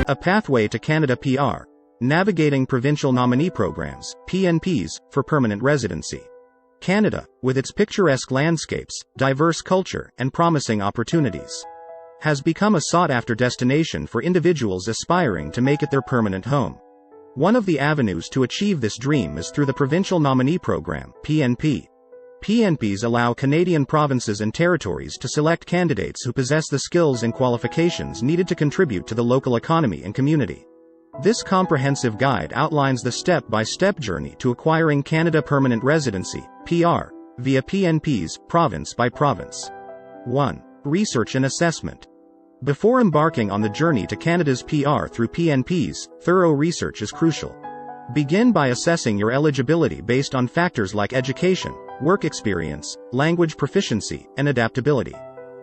A pathway to Canada PR. Navigating Provincial Nominee Programs, PNPs, for permanent residency. Canada, with its picturesque landscapes, diverse culture, and promising opportunities, has become a sought-after destination for individuals aspiring to make it their permanent home. One of the avenues to achieve this dream is through the Provincial Nominee Program, PNP. PNPs allow Canadian provinces and territories to select candidates who possess the skills and qualifications needed to contribute to the local economy and community. This comprehensive guide outlines the step-by-step journey to acquiring Canada Permanent Residency, PR, via PNPs, province by province. 1. Research and assessment. Before embarking on the journey to Canada's PR through PNPs, thorough research is crucial. Begin by assessing your eligibility based on factors like education, work experience, language proficiency, and adaptability.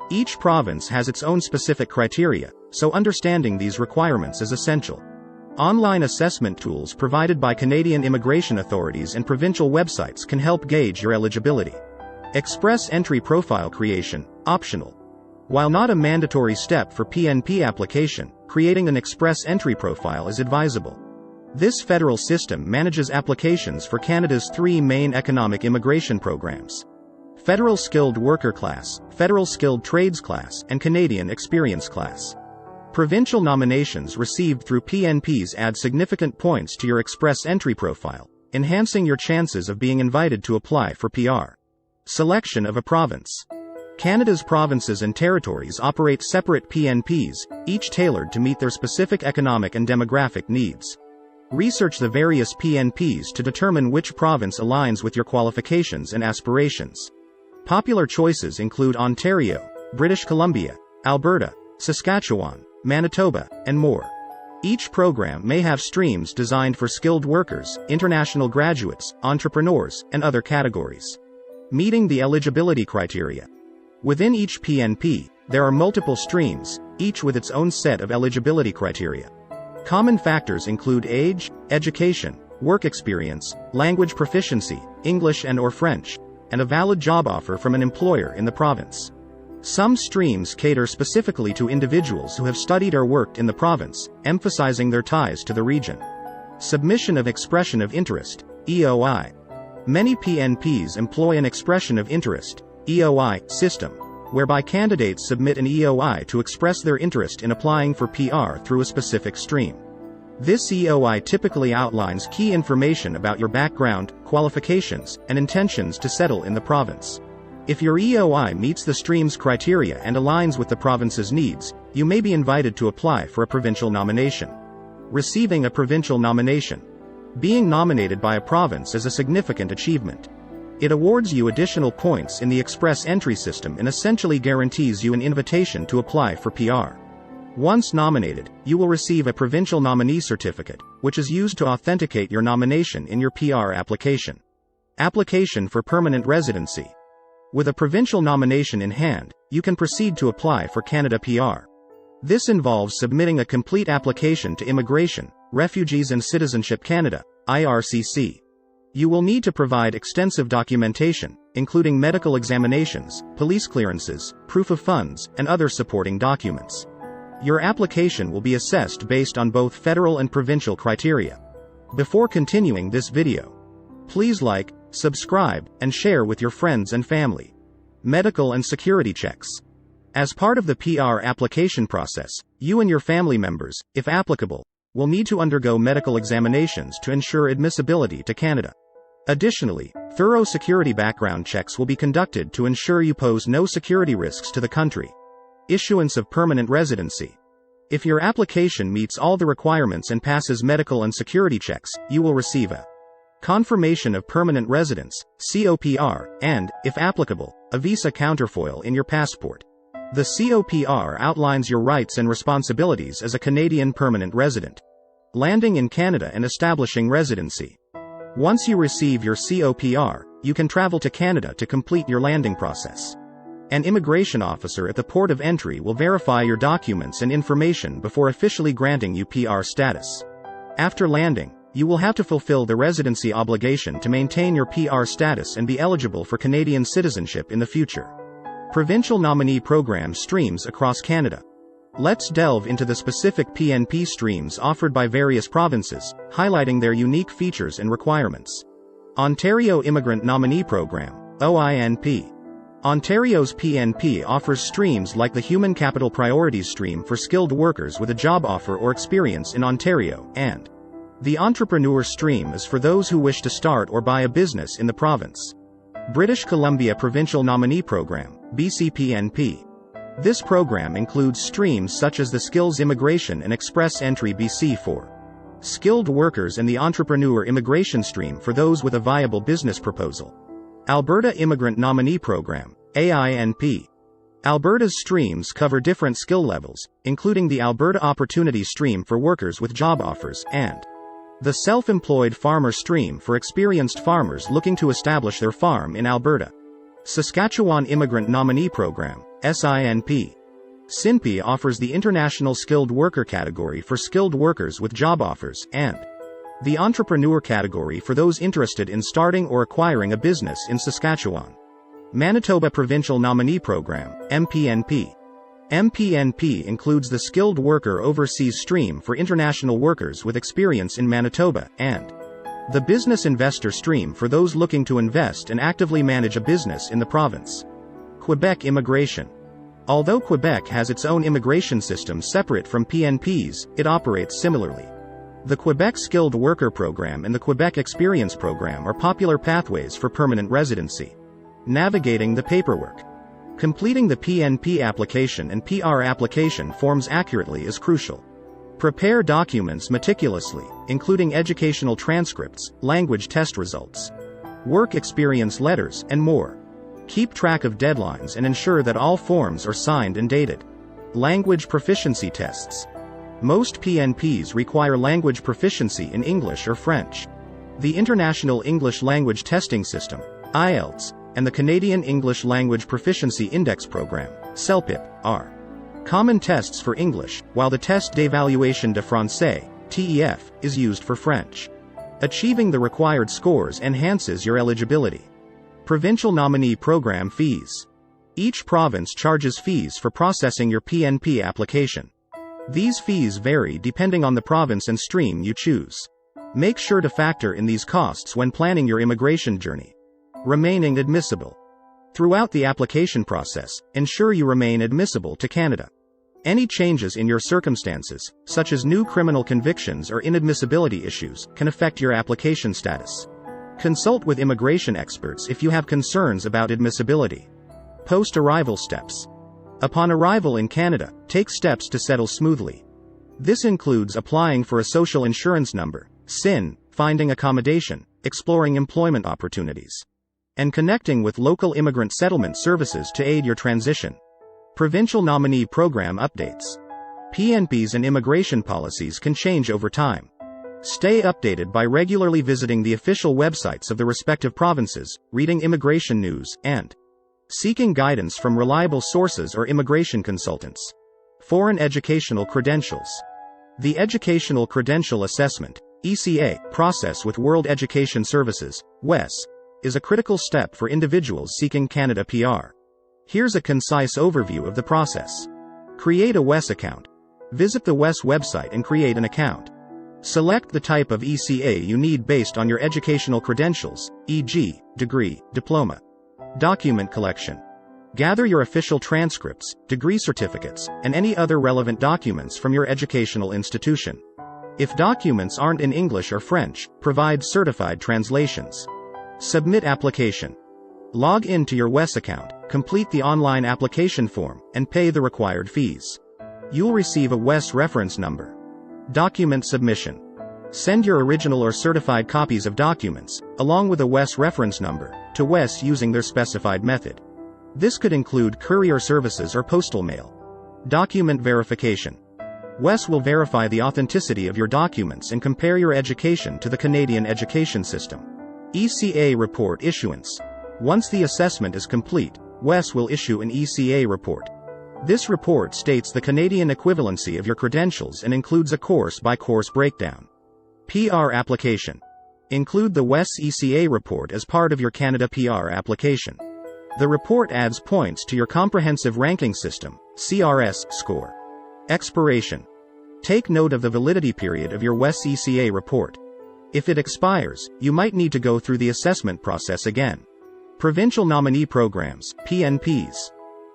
Each province has its own specific criteria, so understanding these requirements is essential. Online assessment tools provided by Canadian immigration authorities and provincial websites can help gauge your eligibility. Express entry profile creation, optional. While not a mandatory step for PNP application, creating an express entry profile is advisable. This federal system manages applications for Canada's three main economic immigration programs: Federal Skilled Worker Class, Federal Skilled Trades Class, and Canadian Experience Class. Provincial nominations received through PNPs add significant points to your express entry profile, enhancing your chances of being invited to apply for PR. Selection of a province. Canada's provinces and territories operate separate PNPs, each tailored to meet their specific economic and demographic needs. Research the various PNPs to determine which province aligns with your qualifications and aspirations. Popular choices include Ontario, British Columbia, Alberta, Saskatchewan, Manitoba, and more. Each program may have streams designed for skilled workers, international graduates, entrepreneurs, and other categories. Meeting the eligibility criteria. Within each PNP, there are multiple streams, each with its own set of eligibility criteria. Common factors include age, education, work experience, language proficiency, English and/or French, and a valid job offer from an employer in the province. Some streams cater specifically to individuals who have studied or worked in the province, emphasizing their ties to the region. Submission of Expression of Interest, EOI. Many PNPs employ an Expression of Interest, EOI, system, whereby candidates submit an EOI to express their interest in applying for PR through a specific stream. This EOI typically outlines key information about your background, qualifications, and intentions to settle in the province. If your EOI meets the stream's criteria and aligns with the province's needs, you may be invited to apply for a provincial nomination. Receiving a provincial nomination. Being nominated by a province is a significant achievement. It awards you additional points in the express entry system and essentially guarantees you an invitation to apply for PR. Once nominated, you will receive a provincial nominee certificate, which is used to authenticate your nomination in your PR application. Application for permanent residency. With a provincial nomination in hand, you can proceed to apply for Canada PR. This involves submitting a complete application to Immigration, Refugees and Citizenship Canada, IRCC. You will need to provide extensive documentation, including medical examinations, police clearances, proof of funds, and other supporting documents. Your application will be assessed based on both federal and provincial criteria. Before continuing this video, please like, subscribe, and share with your friends and family. Medical and security checks. As part of the PR application process, you and your family members, if applicable, will need to undergo medical examinations to ensure admissibility to Canada. Additionally, thorough security background checks will be conducted to ensure you pose no security risks to the country. Issuance of permanent residency. If your application meets all the requirements and passes medical and security checks, you will receive a confirmation of permanent residence, COPR, and, if applicable, a visa counterfoil in your passport. The COPR outlines your rights and responsibilities as a Canadian permanent resident. Landing in Canada and establishing residency. Once you receive your COPR, you can travel to Canada to complete your landing process. An immigration officer at the port of entry will verify your documents and information before officially granting you PR status. After landing, you will have to fulfill the residency obligation to maintain your PR status and be eligible for Canadian citizenship in the future. Provincial Nominee Program streams across Canada. Let's delve into the specific PNP streams offered by various provinces, highlighting their unique features and requirements. Ontario Immigrant Nominee Program, OINP. Ontario's PNP offers streams like the Human Capital Priorities Stream for skilled workers with a job offer or experience in Ontario, and the Entrepreneur Stream is for those who wish to start or buy a business in the province. British Columbia Provincial Nominee Program, BCPNP. This program includes streams such as the Skills Immigration and Express Entry BC for skilled workers and the Entrepreneur Immigration Stream for those with a viable business proposal. Alberta Immigrant Nominee Program, AINP. Alberta's streams cover different skill levels, including the Alberta Opportunity Stream for workers with job offers, and the Self-Employed Farmer Stream for experienced farmers looking to establish their farm in Alberta. Saskatchewan Immigrant Nominee Program, SINP. SINP offers the International Skilled Worker category for skilled workers with job offers, and the Entrepreneur category for those interested in starting or acquiring a business in Saskatchewan. Manitoba Provincial Nominee Program, MPNP. MPNP includes the Skilled Worker Overseas Stream for international workers with experience in Manitoba, and the Business Investor Stream for those looking to invest and actively manage a business in the province. Quebec Immigration. Although Quebec has its own immigration system separate from PNPs, it operates similarly. The Quebec Skilled Worker Program and the Quebec Experience Program are popular pathways for permanent residency. Navigating the paperwork. Completing the PNP application and PR application forms accurately is crucial. Prepare documents meticulously, including educational transcripts, language test results, work experience letters, and more. Keep track of deadlines and ensure that all forms are signed and dated. Language proficiency tests. Most PNPs require language proficiency in English or French. The International English Language Testing System, IELTS, and the Canadian English Language Proficiency Index Program, CELPIP, are common tests for English, while the Test d'Évaluation de Français, TEF, is used for French. Achieving the required scores enhances your eligibility. Provincial Nominee Program fees. Each province charges fees for processing your PNP application. These fees vary depending on the province and stream you choose. Make sure to factor in these costs when planning your immigration journey. Remaining admissible. Throughout the application process, ensure you remain admissible to Canada. Any changes in your circumstances, such as new criminal convictions or inadmissibility issues, can affect your application status. Consult with immigration experts if you have concerns about admissibility. Post-arrival steps. Upon arrival in Canada, take steps to settle smoothly. This includes applying for a social insurance number, SIN, finding accommodation, exploring employment opportunities, and connecting with local immigrant settlement services to aid your transition. Provincial Nominee Program updates. PNPs and immigration policies can change over time. Stay updated by regularly visiting the official websites of the respective provinces, reading immigration news, and seeking guidance from reliable sources or immigration consultants. Foreign Educational Credentials. The Educational Credential Assessment, ECA, process with World Education Services, WES, is a critical step for individuals seeking Canada PR. Here's a concise overview of the process. Create a WES account. Visit the WES website and create an account. Select the type of ECA you need based on your educational credentials, e.g., degree, diploma. Document collection. Gather your official transcripts, degree certificates, and any other relevant documents from your educational institution. If documents aren't in English or French, provide certified translations. Submit application. Log in to your WES account, complete the online application form, and pay the required fees. You'll receive a WES reference number. Document submission. Send your original or certified copies of documents, along with a WES reference number, to WES using their specified method. This could include courier services or postal mail. Document verification. WES will verify the authenticity of your documents and compare your education to the Canadian education system. ECA report issuance. Once the assessment is complete, WES will issue an ECA report. This report states the Canadian equivalency of your credentials and includes a course-by-course breakdown. PR application. Include the WES ECA report as part of your Canada PR application. The report adds points to your Comprehensive Ranking System, CRS, score. Expiration. Take note of the validity period of your WES-ECA report. If it expires, you might need to go through the assessment process again. Provincial Nominee Programs, PNPs.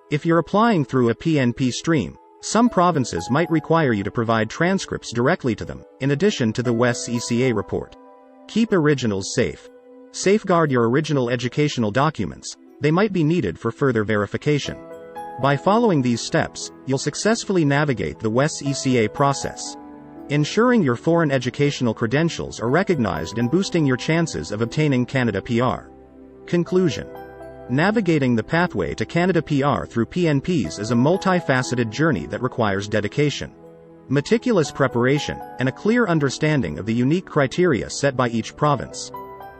If you're applying through a PNP stream, some provinces might require you to provide transcripts directly to them, in addition to the WES-ECA report. Keep originals safe. Safeguard your original educational documents. They might be needed for further verification. By following these steps, you'll successfully navigate the WES-ECA process, ensuring your foreign educational credentials are recognized and boosting your chances of obtaining Canada PR. Conclusion. Navigating the pathway to Canada PR through PNPs is a multifaceted journey that requires dedication, meticulous preparation, and a clear understanding of the unique criteria set by each province.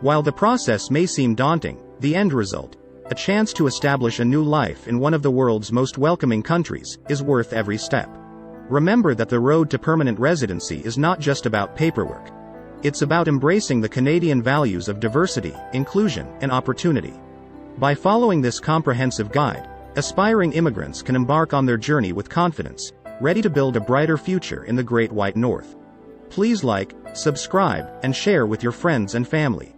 While the process may seem daunting, the end result, a chance to establish a new life in one of the world's most welcoming countries, is worth every step. Remember that the road to permanent residency is not just about paperwork. It's about embracing the Canadian values of diversity, inclusion, and opportunity. By following this comprehensive guide, aspiring immigrants can embark on their journey with confidence, ready to build a brighter future in the Great White North. Please like, subscribe, and share with your friends and family.